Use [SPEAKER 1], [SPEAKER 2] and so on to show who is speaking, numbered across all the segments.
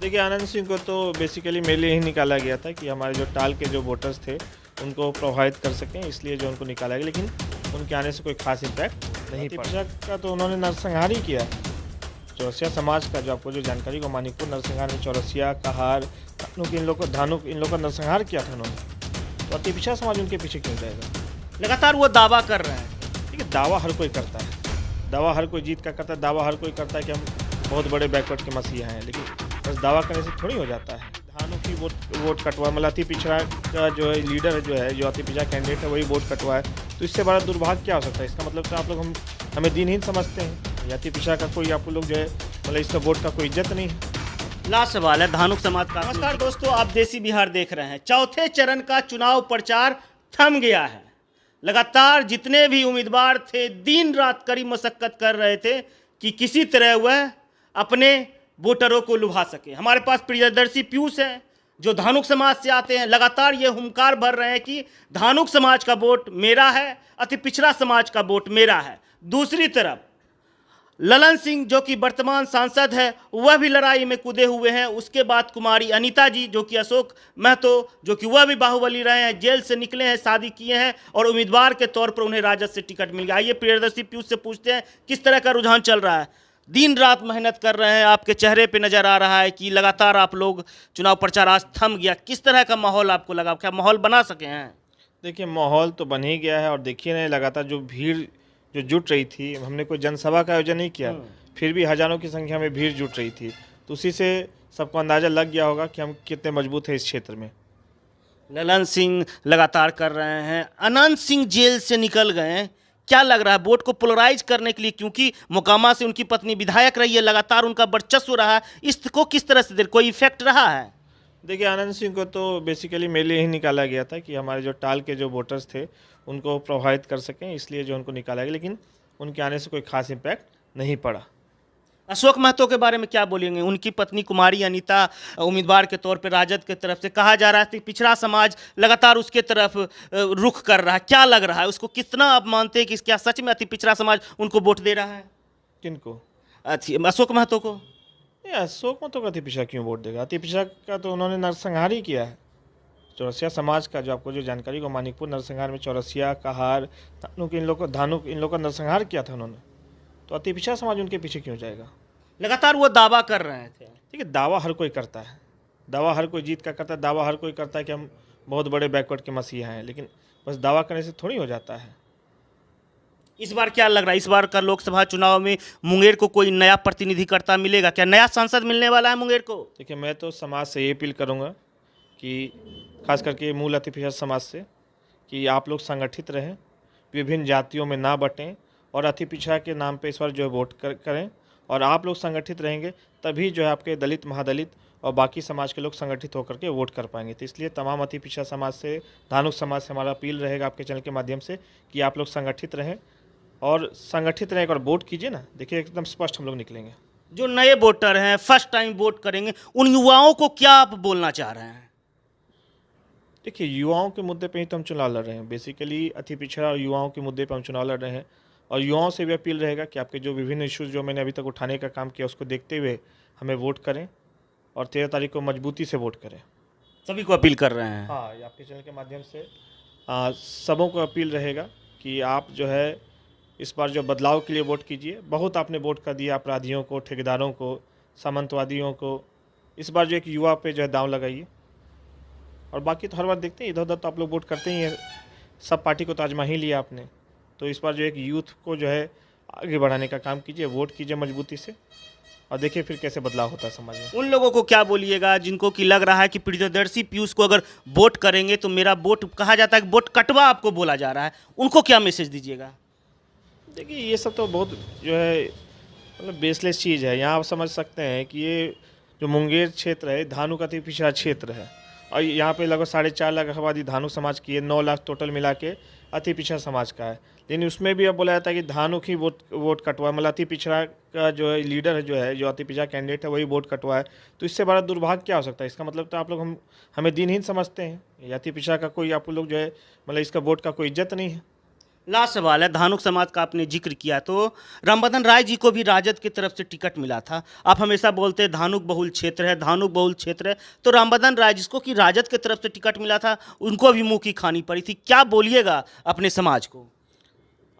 [SPEAKER 1] देखिए, आनंद सिंह को तो बेसिकली मेरे लिए ही निकाला गया था कि हमारे जो टाल के जो वोटर्स थे उनको प्रभावित कर सकें, इसलिए जो उनको निकाला गया, लेकिन उनके आने से कोई खास इम्पैक्ट नहीं पड़ा। का तो उन्होंने नरसंहार ही किया। चौरसिया समाज का जो आपको जो जानकारी को, मानिकपुर नरसंहार में चौरसिया, कहार, धानुक इन लोग का नरसंहार किया था उन्होंने। तो अति पिछड़ा समाज उनके पीछे क्यों जाएगा?
[SPEAKER 2] लगातार वो दावा कर रहे हैं।
[SPEAKER 1] देखिए, दावा हर कोई करता है, दावा हर कोई जीत का करता है, दावा हर कोई करता है कि हम बहुत बड़े बैकवर्ड के मसीहा हैं, लेकिन बस दावा करने से थोड़ी हो जाता है। धानों की वोट कटवा, मतलब अति पिछड़ा का जो है लीडर है, जो अति पिछड़ा कैंडिडेट है, वही वोट कटवाए, तो इससे बड़ा दुर्भाग्य क्या हो सकता है? इसका मतलब तो आप लोग हमें दिनहीन समझते हैं। अति पिछड़ा का कोई आप लोग जो है, मतलब इसका वोट का कोई इज्जत नहीं है।
[SPEAKER 2] लास्ट सवाल है धानुक समाज का। नमस्कार दोस्तों, आप देसी बिहार देख रहे हैं। चौथे चरण का चुनाव प्रचार थम गया है। लगातार जितने भी उम्मीदवार थे दिन रात कड़ी मशक्कत कर रहे थे कि किसी तरह वह अपने वोटरों को लुभा सके। हमारे पास प्रियदर्शी पीयूष हैं जो धानुक समाज से आते हैं। लगातार ये हुंकार भर रहे हैं कि धानुक समाज का वोट मेरा है, अति पिछड़ा समाज का वोट मेरा है। दूसरी तरफ ललन सिंह जो कि वर्तमान सांसद है, वह भी लड़ाई में कूदे हुए हैं। उसके बाद कुमारी अनीता जी जो कि अशोक महतो, जो कि वह भी बाहुबली रहे हैं, जेल से निकले हैं, शादी किए हैं और उम्मीदवार के तौर पर उन्हें राजद से टिकट मिल गया। आइए प्रियदर्शी पीयूष से पूछते हैं किस तरह का रुझान चल रहा है। दिन रात मेहनत कर रहे हैं, आपके चेहरे पे नजर आ रहा है कि लगातार आप लोग चुनाव प्रचार आज थम गया। किस तरह का माहौल आपको लगा, क्या माहौल बना सके हैं?
[SPEAKER 1] देखिए, माहौल तो बन ही गया है और देखिए ना, लगातार जो भीड़ जो जुट रही थी, हमने कोई जनसभा का आयोजन नहीं किया, फिर भी हजारों की संख्या में भीड़ जुट रही थी, तो उसी से सबको अंदाज़ा लग गया होगा कि हम कितने मजबूत हैं इस क्षेत्र में।
[SPEAKER 2] ललन सिंह लगातार कर रहे हैं, अनंत सिंह जेल से निकल गए हैं। क्या लग रहा है वोट को पोलराइज करने के लिए, क्योंकि मोकामा से उनकी पत्नी विधायक रही है, लगातार उनका वर्चस्व रहा है, इसको किस तरह से कोई इफेक्ट रहा है?
[SPEAKER 1] देखिए, आनंद सिंह को तो बेसिकली मेरे लिए ही निकाला गया था कि हमारे जो टाल के जो वोटर्स थे उनको प्रभावित कर सकें, इसलिए जो उनको निकाला गया, लेकिन उनके आने से कोई खास इम्पैक्ट नहीं पड़ा।
[SPEAKER 2] अशोक महतो के बारे में क्या बोलेंगे? उनकी पत्नी कुमारी अनीता उम्मीदवार के तौर पर राजद की तरफ से कहा जा रहा है कि पिछड़ा समाज लगातार उसके तरफ रुख कर रहा है। क्या लग रहा है उसको, कितना आप मानते हैं कि क्या सच में अति पिछड़ा समाज उनको वोट दे रहा है?
[SPEAKER 1] किनको?
[SPEAKER 2] अशोक महतो को।
[SPEAKER 1] अशोक महतो का अति पिछड़ा क्यों वोट देगा? अति पिछड़ा का तो उन्होंने नरसंहार ही किया है। चौरसिया समाज का जो आपको जो जानकारी को, मानिकपुर नरसंहार में चौरसिया, कहार, धानुक इन लोग का नरसंहार किया था उन्होंने। तो अति पिछड़ा समाज उनके पीछे क्यों जाएगा?
[SPEAKER 2] लगातार वो दावा कर रहे थे।
[SPEAKER 1] ठीक है, दावा हर कोई करता है, दावा हर कोई जीत का करता है, दावा हर कोई करता है कि हम बहुत बड़े बैकवर्ड के मसीहा हैं, लेकिन बस दावा करने से थोड़ी हो जाता है।
[SPEAKER 2] इस बार क्या लग रहा है, इस बार का लोकसभा चुनाव में मुंगेर को कोई नया प्रतिनिधिकर्ता मिलेगा? क्या नया सांसद मिलने वाला है मुंगेर को?
[SPEAKER 1] देखिए, मैं तो समाज से ये अपील करूँगा कि खास करके मूल अति पिछड़ा समाज से कि आप लोग संगठित रहें, विभिन्न जातियों में ना बटें और अति पिछड़ा के नाम पे इस बार जो है वोट करें। और आप लोग संगठित रहेंगे तभी जो है आपके दलित, महादलित और बाकी समाज के लोग संगठित होकर के वोट कर पाएंगे। तो इसलिए तमाम अति पिछड़ा समाज से, धानुक समाज से हमारा अपील रहेगा आपके चैनल के माध्यम से कि आप लोग संगठित रहें और संगठित रहें और वोट कीजिए ना। देखिए, एकदम स्पष्ट हम लोग निकलेंगे।
[SPEAKER 2] जो नए वोटर हैं, फर्स्ट टाइम वोट करेंगे, उन युवाओं को क्या आप बोलना चाह रहे हैं?
[SPEAKER 1] देखिए, युवाओं के मुद्दे पे ही तो हम चुनाव लड़ रहे हैं। बेसिकली अति पिछड़ा और युवाओं के मुद्दे पे हम चुनाव लड़ रहे हैं और युवाओं से भी अपील रहेगा कि आपके जो विभिन्न इश्यूज़ जो मैंने अभी तक उठाने का काम किया उसको देखते हुए हमें वोट करें और 13 तारीख को मजबूती से वोट करें।
[SPEAKER 2] सभी को अपील कर रहे हैं।
[SPEAKER 1] हाँ, ये आपके चैनल के माध्यम से सबों को अपील रहेगा कि आप जो है इस बार जो बदलाव के लिए वोट कीजिए। बहुत आपने वोट कर दिया अपराधियों को, ठेकेदारों को, सामंतवादियों को। इस बार जो एक युवा पे जो है दांव लगाइए और बाकी तो हर बार देखते हैं इधर उधर तो आप लोग वोट करते ही हैं, सब पार्टी को तो आजमा ही लिया आपने। तो इस बार जो एक यूथ को जो है आगे बढ़ाने का काम कीजिए, वोट कीजिए मजबूती से और देखिए फिर कैसे बदलाव होता है समाज में।
[SPEAKER 2] उन लोगों को क्या बोलिएगा जिनको कि लग रहा है कि प्रियदर्शी पीयूष को अगर वोट करेंगे तो मेरा वोट, कहा जाता है कि वोट कटवा आपको बोला जा रहा है, उनको क्या मैसेज दीजिएगा?
[SPEAKER 1] देखिए, ये सब तो बहुत जो है मतलब बेसलेस चीज़ है। यहाँ आप समझ सकते हैं कि ये जो मुंगेर क्षेत्र है, धानुक अति पिछड़ा क्षेत्र है और यहाँ पे लगभग 4.5 लाख आबादी धानुक समाज की है, 9 लाख टोटल मिला के अति पिछड़ा समाज का है। लेकिन उसमें भी अब बोला जाता है कि धानुक ही वोट कटवाए, मतलब अति पिछड़ा का जो है लीडर है, जो अति पिछड़ा कैंडिडेट है, वही वोट कटवाए, तो इससे बड़ा दुर्भाग्य क्या हो सकता है? इसका मतलब तो आप लोग हमें दिनहीन समझते हैं। अति पिछड़ा का कोई आप लोग जो है, मतलब इसका वोट का कोई इज्जत नहीं है।
[SPEAKER 2] लास्ट सवाल है, धानुक समाज का आपने जिक्र किया तो रामबदन राय जी को भी राजद की तरफ से टिकट मिला था। आप हमेशा बोलते हैं धानुक बहुल क्षेत्र है, धानुक बहुल क्षेत्र है, तो रामबदन राय जिसको कि राजद की तरफ से टिकट मिला था उनको भी मुंह की खानी पड़ी थी। क्या बोलिएगा अपने समाज को?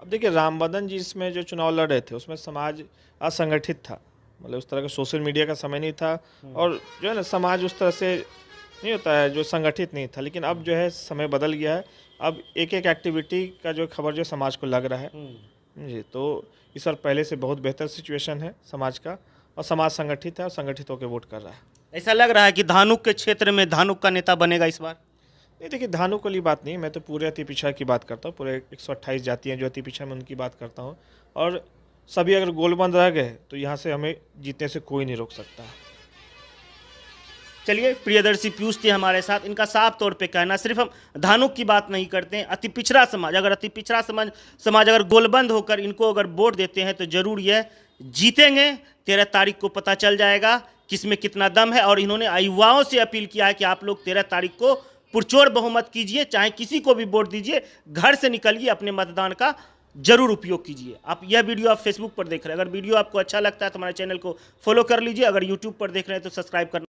[SPEAKER 1] अब देखिए, रामबदन जी इसमें जो चुनाव लड़ रहे थे उसमें समाज असंगठित था, मतलब उस तरह का सोशल मीडिया का समय नहीं था, और जो है ना समाज उस तरह से नहीं होता है जो संगठित नहीं था। लेकिन अब जो है समय बदल गया है, अब एक एक एक्टिविटी का जो खबर जो समाज को लग रहा है जी, तो इस बार पहले से बहुत बेहतर सिचुएशन है समाज का, और समाज संगठित है और संगठित होकर वोट कर रहा है।
[SPEAKER 2] ऐसा लग रहा है कि धानुक के क्षेत्र में धानुक का नेता बनेगा इस बार?
[SPEAKER 1] नहीं देखिए, धानुक वाली बात नहीं, मैं तो पूरे अति पिछड़ा की बात करता हूँ, पूरे 128 जातियाँ जो अति पिछड़ा में उनकी बात करता हूँ, और सभी अगर गोलबंद रह गए तो यहाँ से हमें जीतने से कोई नहीं रोक सकता।
[SPEAKER 2] चलिए, प्रियदर्शी पीयूष थे हमारे साथ। इनका साफ तौर पे कहना, सिर्फ हम धानुक की बात नहीं करते हैं, अति पिछड़ा समाज, अगर अति पिछड़ा समाज अगर गोलबंद होकर इनको अगर वोट देते हैं तो जरूर यह जीतेंगे। 13 तारीख को पता चल जाएगा किसमें कितना दम है। और इन्होंने युवाओं से अपील किया है कि आप लोग 13 तारीख को पुरचोर बहुमत कीजिए, चाहे किसी को भी वोट दीजिए, घर से निकलिए, अपने मतदान का जरूर उपयोग कीजिए। आप यह वीडियो आप फेसबुक पर देख रहे हैं, अगर वीडियो आपको अच्छा लगता है तो हमारे चैनल को फॉलो कर लीजिए, अगर यूट्यूब पर देख रहे हैं तो सब्सक्राइब करना